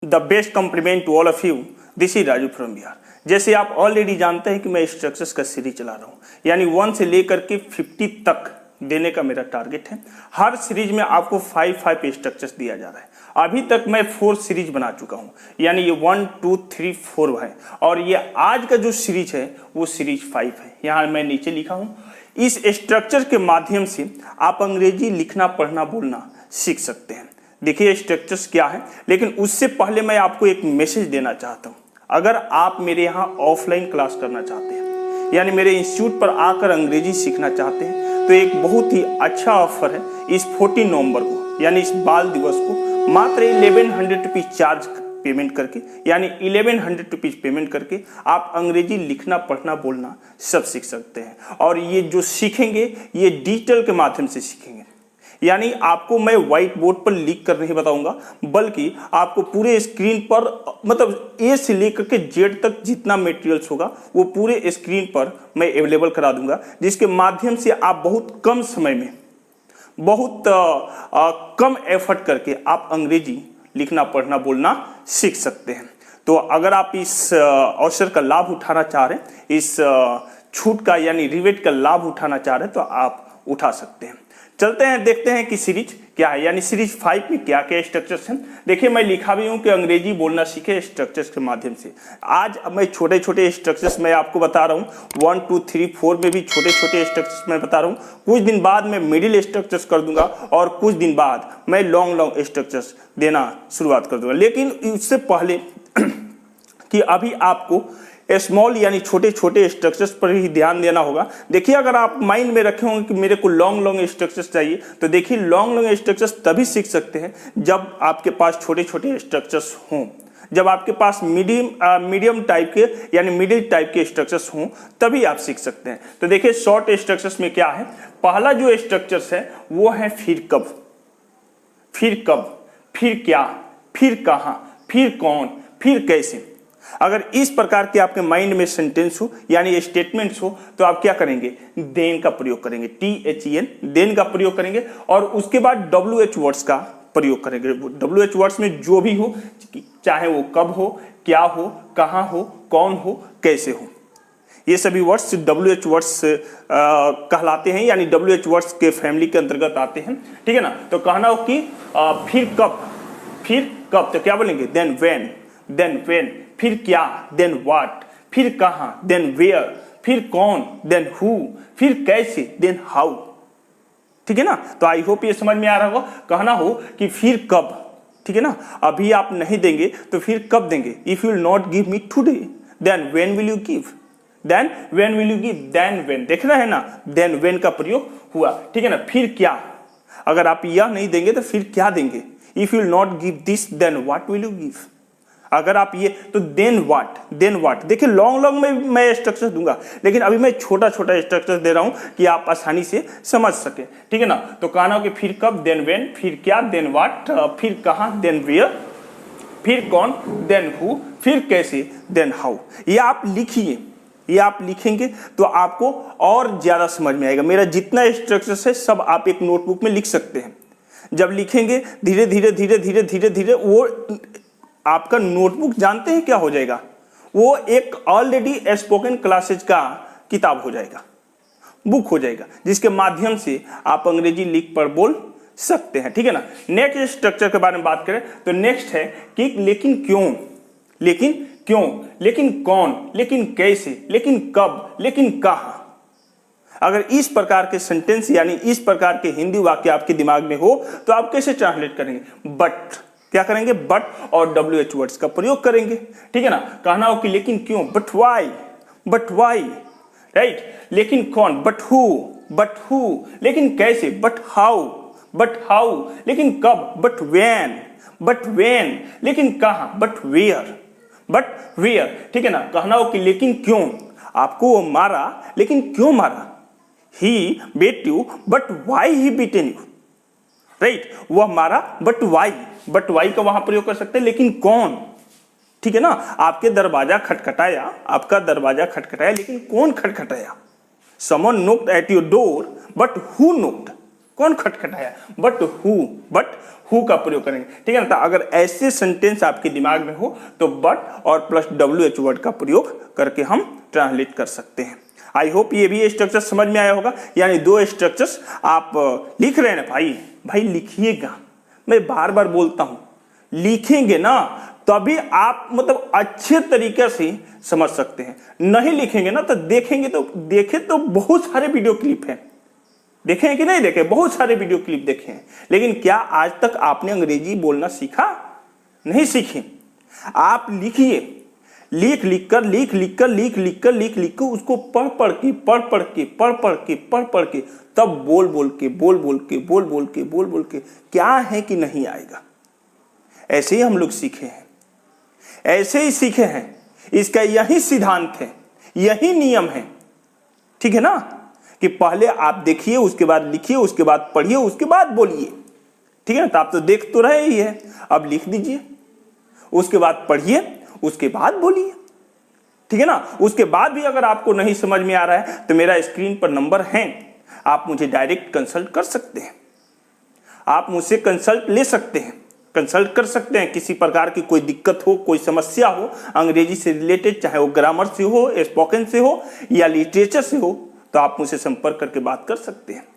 The best compliment to all of you, this is Raju from Bihar. जैसे आप already जानते हैं कि मैं स्ट्रक्चर्स का सीरीज चला रहा हूँ, यानी 1 से लेकर के 50 तक देने का मेरा टारगेट है। हर सीरीज में आपको 5 स्ट्रक्चर्स दिया जा रहा है। अभी तक मैं 4 सीरीज बना चुका हूँ, यानी ये 1 2 3 4 है, और ये आज का जो सीरीज है वो सीरीज 5 है। यहाँ मैं नीचे लिखा हूँ, इस स्ट्रक्चर के माध्यम से आप अंग्रेजी लिखना पढ़ना बोलना सीख सकते हैं। देखिए स्ट्रक्चर्स क्या है, लेकिन उससे पहले मैं आपको एक मैसेज देना चाहता हूँ। अगर आप मेरे यहाँ ऑफलाइन क्लास करना चाहते हैं, यानी मेरे इंस्टीट्यूट पर आकर अंग्रेजी सीखना चाहते हैं, तो एक बहुत ही अच्छा ऑफर है। इस 14 नवंबर को, यानी इस बाल दिवस को, मात्र 1100 रुपीज चार्ज पेमेंट करके, यानी 1100 रुपीज पेमेंट करके आप अंग्रेजी लिखना पढ़ना बोलना सब सीख सकते हैं। और ये जो सीखेंगे ये डिजिटल के माध्यम से सीखेंगे, यानी आपको मैं व्हाइट बोर्ड पर लिख कर नहीं बताऊंगा, बल्कि आपको पूरे स्क्रीन पर, मतलब ए से लेकर के जेड तक जितना मटेरियल्स होगा वो पूरे स्क्रीन पर मैं अवेलेबल करा दूंगा, जिसके माध्यम से आप बहुत कम समय में, बहुत कम एफर्ट करके आप अंग्रेजी लिखना पढ़ना बोलना सीख सकते हैं। तो अगर आप इस अवसर का लाभ उठाना चाह रहे हैं, इस छूट का यानी रिबेट का लाभ उठाना चाह रहे हैं, तो आप उठा सकते हैं। चलते हैं, देखते हैं कि सीरीज क्या है, यानी सीरीज 5 में क्या क्या स्ट्रक्चर्स हैं। देखिए मैं लिखा भी हूं कि अंग्रेजी बोलना सीखे स्ट्रक्चर्स के माध्यम से। आज मैं छोटे छोटे स्ट्रक्चर्स मैं आपको बता रहा हूं, 1 2 3 4 में भी छोटे छोटे स्ट्रक्चर्स मैं बता रहा हूं। कुछ दिन बाद मैं मिडिल स्ट्रक्चर्स कर दूंगा, और कुछ दिन बाद मैं लॉन्ग स्ट्रक्चर्स देना शुरुआत कर दूंगा। लेकिन इससे पहले कि अभी आपको स्मॉल यानी छोटे छोटे स्ट्रक्चर्स पर ही ध्यान देना होगा। देखिए अगर आप माइंड में रखे होंगे कि मेरे को लॉन्ग स्ट्रक्चर्स चाहिए, तो देखिए लॉन्ग स्ट्रक्चर्स तभी सीख सकते हैं जब आपके पास छोटे छोटे स्ट्रक्चर्स हों। जब आपके पास मीडियम टाइप के यानी मिडिल टाइप के स्ट्रक्चर्स हों, तभी आप सीख सकते हैं। तो देखिए शॉर्ट स्ट्रक्चर्स में क्या है, पहला जो स्ट्रक्चर्स है वो है फिर कब, फिर कब, फिर क्या, फिर कहां, फिर कौन, फिर कैसे। अगर इस प्रकार के आपके माइंड में सेंटेंस हो यानी स्टेटमेंट्स हो, तो आप क्या करेंगे, देन का प्रयोग करेंगे, THEN देन का प्रयोग करेंगे, और उसके बाद WH वर्ड्स का प्रयोग करेंगे। WH वर्ड्स में जो भी हो, चाहे वो कब हो, क्या हो, कहां हो, कौन हो, कैसे हो, ये सभी वर्ड्स WH वर्ड्स कहलाते हैं, यानी WH वर्ड्स के फैमिली के अंतर्गत आते हैं। ठीक है ना। तो कहना हो कि फिर कब, फिर कब, तो क्या बोलेंगे, देन व्हेन, देन व्हेन, फिर क्या, देन व्हाट, फिर कहां, देन वेयर, फिर कौन, देन हु, फिर कैसे, देन हाउ। ठीक है ना। तो आई होप ये समझ में आ रहा होगा। कहना हो कि फिर कब, ठीक है ना, अभी आप नहीं देंगे तो फिर कब देंगे। If you will not give me today, then when will you give, then when will you give, then when, देख रहे हैं ना, देन व्हेन का प्रयोग हुआ। ठीक है ना। फिर क्या, अगर आप यह नहीं देंगे तो फिर क्या देंगे। If you will not give this, then what will you give. अगर आप ये, तो देन व्हाट, देन व्हाट। देखिए लॉन्ग में मैं स्ट्रक्चर दूंगा, लेकिन अभी मैं छोटा छोटा स्ट्रक्चर दे रहा हूं कि आप आसानी से समझ सके। ठीक है ना। तो कहना हो कि फिर कब, देन व्हेन, फिर क्या, देन व्हाट, फिर कहां, देन वेयर, फिर कौन, देन हु, फिर कैसे, देन हाउ। ये आप लिखिए, ये आप लिखेंगे तो आपको और ज्यादा समझ में आएगा। मेरा जितना स्ट्रक्चर है सब आप एक नोटबुक में लिख सकते हैं। जब लिखेंगे धीरे धीरे धीरे धीरे धीरे धीरे वो आपका नोटबुक जानते हैं क्या हो जाएगा, वो एक ऑलरेडी स्पोकन क्लासेज का किताब हो जाएगा, बुक हो जाएगा, जिसके माध्यम से आप अंग्रेजी लिख पढ़ बोल सकते हैं। ठीक है ना। नेक्स्ट स्ट्रक्चर के बारे में बात करें तो नेक्स्ट है कि लेकिन क्यों, लेकिन क्यों, लेकिन कौन, लेकिन कैसे, लेकिन कब, लेकिन कहां। अगर इस प्रकार के सेंटेंस यानी इस प्रकार के हिंदी वाक्य आपके दिमाग में हो, तो आप कैसे ट्रांसलेट करेंगे, बट, क्या करेंगे, बट और WH वर्ड्स का प्रयोग करेंगे। ठीक है ना। कहना हो कि लेकिन क्यों, but why, but why, right. लेकिन कौन, बट हु, बट हु। लेकिन कैसे, बट हाउ, बट हाउ। लेकिन कब, बट व्हेन, बट व्हेन। लेकिन कहां, बट वेयर, बट वेयर। ठीक है ना। कहना हो कि लेकिन क्यों, आपको वो मारा, लेकिन क्यों मारा, he beat you, but why he beaten you, right. वह मारा, बट वाई, बट वाई का वहां प्रयोग कर सकते हैं। लेकिन कौन, ठीक है ना, आपके दरवाजा खटखटाया, आपका दरवाजा खटखटाया, लेकिन कौन खटखटाया। Someone knocked at your door, but who knocked, कौन खटखटाया, बट हु का प्रयोग करेंगे, ठीक है ना। तो अगर ऐसे सेंटेंस आपके दिमाग में हो तो बट और प्लस WH वर्ड का प्रयोग करके हम ट्रांसलेट कर सकते हैं। आई होप ये भी स्ट्रक्चर समझ में आया होगा। यानी 2 स्ट्रक्चर्स आप लिख रहे हैं ना भाई लिखिएगा, मैं बार बार बोलता हूं, लिखेंगे ना तभी आप मतलब अच्छे तरीके से समझ सकते हैं। नहीं लिखेंगे ना तो देखें तो बहुत सारे वीडियो क्लिप हैं, देखे हैं कि नहीं देखे, बहुत सारे वीडियो क्लिप देखे हैं, लेकिन क्या आज तक आपने अंग्रेजी बोलना सीखा? नहीं सीखे। आप लिखिए, लिख कर उसको पढ़ के तब बोल के क्या है कि नहीं आएगा। ऐसे ही हम लोग सीखे हैं, ऐसे ही सीखे हैं। इसका यही सिद्धांत है, यही नियम है, ठीक है ना, कि पहले आप देखिए, उसके बाद लिखिए, उसके बाद पढ़िए, उसके बाद बोलिए, ठीक है ना। तो आप तो देख तो रहे ही है, अब लिख दीजिए, उसके बाद पढ़िए, उसके बाद बोलिए, ठीक है ना। उसके बाद भी अगर आपको नहीं समझ में आ रहा है तो मेरा स्क्रीन पर नंबर है, आप मुझे डायरेक्ट कंसल्ट कर सकते हैं, आप मुझसे कंसल्ट ले सकते हैं, कंसल्ट कर सकते हैं। किसी प्रकार की कोई दिक्कत हो, कोई समस्या हो अंग्रेजी से रिलेटेड, चाहे वो ग्रामर से हो, स्पोकन से हो या लिटरेचर से हो, तो आप मुझसे संपर्क करके बात कर सकते हैं।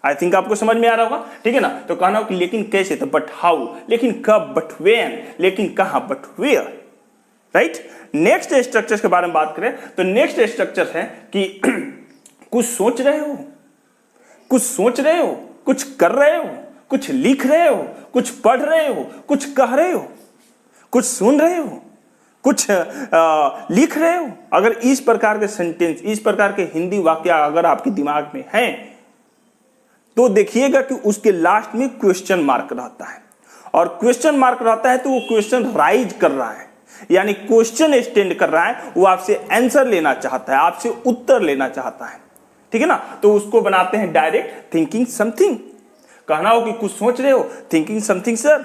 आई थिंक आपको समझ में आ रहा होगा, ठीक है ना। तो कहना हो कि लेकिन कैसे, तो बट हाउ, लेकिन कब, बट व्हेन, लेकिन कहां, but where, right. Next structure के बारे में बात करें तो नेक्स्ट स्ट्रक्चर है कि कुछ सोच रहे हो, कुछ कर रहे हो, कुछ लिख रहे हो, कुछ पढ़ रहे हो, कुछ कह रहे हो, कुछ सुन रहे हो, कुछ लिख रहे हो। अगर इस प्रकार के सेंटेंस, इस प्रकार के हिंदी वाक्य अगर आपके दिमाग में हैं तो देखिएगा कि उसके लास्ट में क्वेश्चन मार्क रहता है, और क्वेश्चन मार्क रहता है तो वो क्वेश्चन राइज कर रहा है, यानी क्वेश्चन स्टैंड कर रहा है, वो आपसे आंसर लेना चाहता है, आपसे उत्तर लेना चाहता है, ठीक है ना। तो उसको बनाते हैं डायरेक्ट थिंकिंग समथिंग। कहना हो कि कुछ सोच रहे हो, थिंकिंग समथिंग सर,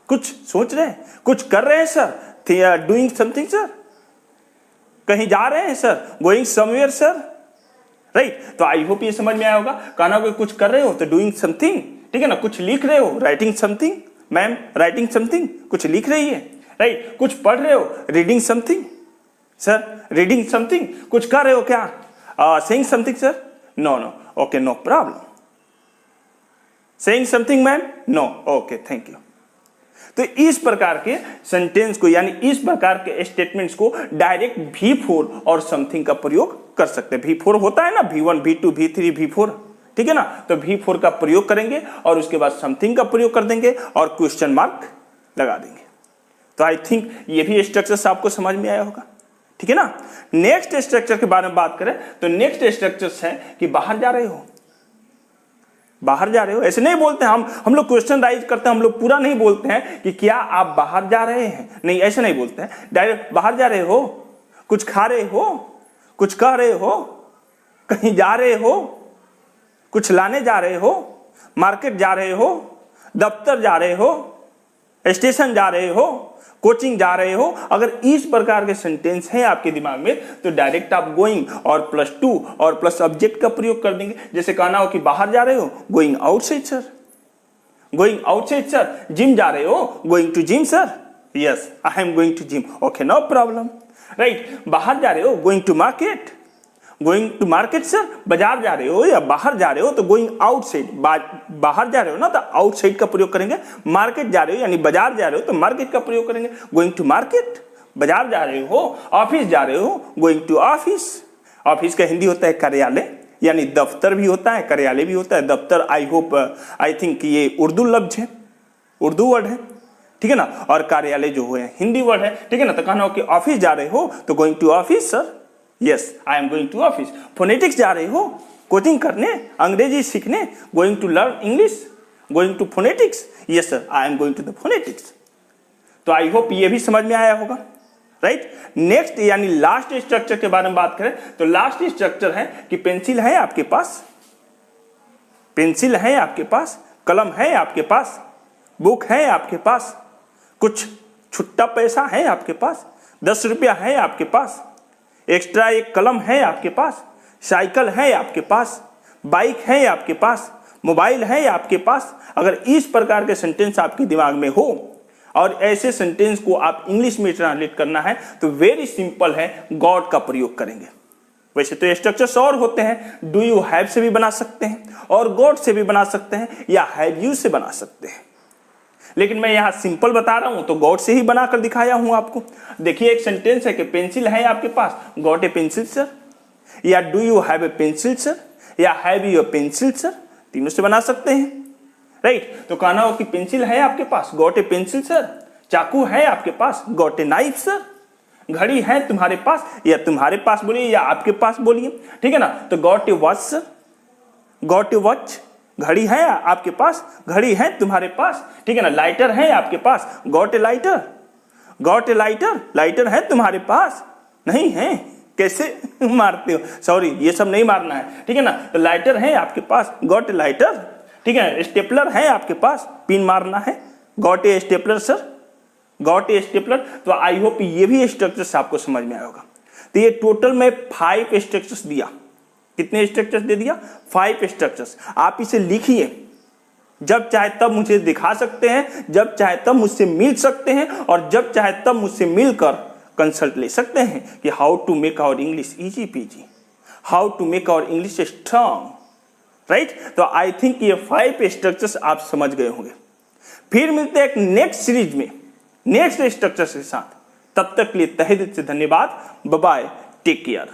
कुछ सोच रहे हैं, कुछ कर रहे हैं सर, डूइंग समथिंग सर, कहीं जा रहे हैं sir, going somewhere sir, right. तो आई होप ये समझ में आया होगा। कहना हो कि कुछ कर रहे हो तो डूइंग समथिंग, ठीक है ना। कुछ लिख रहे हो, writing something, ma'am writing something, कुछ लिख रही है, राइट। कुछ पढ़ रहे हो, reading something sir, reading something. कुछ कर रहे हो क्या, saying something sir, no okay no problem, saying something ma'am, no okay thank you. तो इस प्रकार के सेंटेंस को, यानी इस प्रकार के स्टेटमेंट्स को डायरेक्ट V4 और समथिंग का प्रयोग कर सकते हैं। V4 होता है ना, V1 V2 V3 V4, ठीक है ना। तो V4 का प्रयोग करेंगे और उसके बाद समथिंग का प्रयोग कर देंगे और क्वेश्चन मार्क लगा देंगे। तो आई थिंक ये भी स्ट्रक्चर आपको समझ में आया होगा, ठीक है ना। नेक्स्ट स्ट्रक्चर के बारे में बात करें तो नेक्स्ट स्ट्रक्चर है कि बाहर जा रहे हो, बाहर जा रहे हो। ऐसे नहीं बोलते हैं हम लोग क्वेश्चन राइज करते हैं, हम लोग पूरा नहीं बोलते हैं कि क्या आप बाहर जा रहे हैं, नहीं ऐसे नहीं बोलते हैं, डायरेक्ट बाहर जा रहे हो, कुछ खा रहे हो, कुछ कह रहे हो, कहीं जा रहे हो, कुछ लाने जा रहे हो, मार्केट जा रहे हो, दफ्तर जा रहे हो, स्टेशन जा रहे हो, कोचिंग जा रहे हो। अगर इस प्रकार के सेंटेंस हैं आपके दिमाग में तो डायरेक्ट आप गोइंग और +2 और प्लस ऑब्जेक्ट का प्रयोग कर देंगे। जैसे कहना हो कि बाहर जा रहे हो, going outside sir, going outside sir. Gym जा रहे हो, going to gym sir, yes I am going to gym, okay no problem, right. बाहर जा रहे हो, going to market, going to market sir. बाजार जा रहे हो या बाहर जा रहे हो तो गोइंग आउटसाइड, बाहर जा रहे हो ना तो आउटसाइड का प्रयोग करेंगे। मार्केट जा रहे हो यानी बाजार जा रहे हो तो मार्केट का प्रयोग करेंगे, गोइंग टू मार्केट। बाजार जा रहे हो, ऑफिस जा रहे हो, गोइंग टू ऑफिस। ऑफिस का हिंदी होता है कार्यालय, यानी दफ्तर भी होता है, कार्यालय भी होता है। दफ्तर आई थिंक ये उर्दू लफ्ज है, उर्दू वर्ड है, ठीक है ना। और कार्यालय जो है हिंदी वर्ड है, ठीक है ना। तो कहना हो कि ऑफिस जा रहे हो तो going to office sir, yes I am going to office. Phonetics जा रहे हो, कोचिंग करने, अंग्रेजी सीखने, going to learn English, going to phonetics, yes sir I am going to the phonetics. तो आई होप ये भी समझ में आया होगा, राइट। नेक्स्ट यानी लास्ट स्ट्रक्चर के बारे में बात करें तो लास्ट स्ट्रक्चर है कि पेंसिल है आपके पास, पेंसिल है आपके पास, कलम है आपके पास, बुक है आपके पास, कुछ छुट्टा पैसा है आपके पास, 10 रुपया है आपके पास, एक्स्ट्रा एक कलम है आपके पास, साइकिल है आपके पास, बाइक है आपके पास, मोबाइल है आपके पास? अगर इस प्रकार के सेंटेंस आपके दिमाग में हो और ऐसे सेंटेंस को आप इंग्लिश में ट्रांसलेट करना है तो वेरी सिंपल है, गॉड का प्रयोग करेंगे। वैसे तो स्ट्रक्चर्स और होते हैं, डू यू हैव से भी बना सकते हैं और गॉड से भी बना सकते हैं या हैव यू से बना सकते हैं, लेकिन मैं यहां सिंपल बता रहा हूं तो गॉड से ही बनाकर दिखाया हूं आपको। देखिए एक सेंटेंस है कि पेंसिल है आपके पास, गॉट ए पेंसिल सर, या do you have a pencil sir, या have you a pencil sir, तीनों से बना सकते हैं, राइट। तो कहना हो कि पेंसिल है आपके पास, गॉट ए पेंसिल सर, चाकू है आपके पास, गॉट ए नाइफ सर, घड़ी है तुम्हारे पास, या तुम्हारे पास बोलिए या आपके पास बोलिए, ठीक है ना। तो got a watch sir, got a watch, घड़ी है आपके पास, घड़ी है तुम्हारे पास, ठीक है ना। लाइटर है आपके पास, got a lighter, got a lighter, lighter है तुम्हारे पास, नहीं है, कैसे मारते हो, सॉरी ये सब नहीं मारना है, ठीक है ना। तो लाइटर है आपके पास, गॉट ए लाइटर, ठीक है। स्टेपलर है आपके पास, पिन मारना है, got a stapler sir, got a stapler. तो आई होप ये भी स्ट्रक्चर्स आपको समझ में आया होगा। तो ये टोटल में 5 स्ट्रक्चर्स दिया। कितने स्ट्रक्चर्स दे दिया? 5 स्ट्रक्चर्स। आप इसे लिखिए, जब चाहे तब मुझे दिखा सकते हैं, जब चाहे तब मुझसे मिल सकते हैं, और जब चाहे तब मुझसे मिलकर कंसल्ट ले सकते हैं कि how to make our English easy peasy, how to make our English strong, right. तो आई थिंक ये 5 स्ट्रक्चर्स आप समझ गए होंगे। फिर मिलते हैं एक नेक्स्ट सीरीज में नेक्स्ट स्ट्रक्चर्स के साथ। तब तक के लिए तहे दिल से धन्यवाद। Bye bye, take care.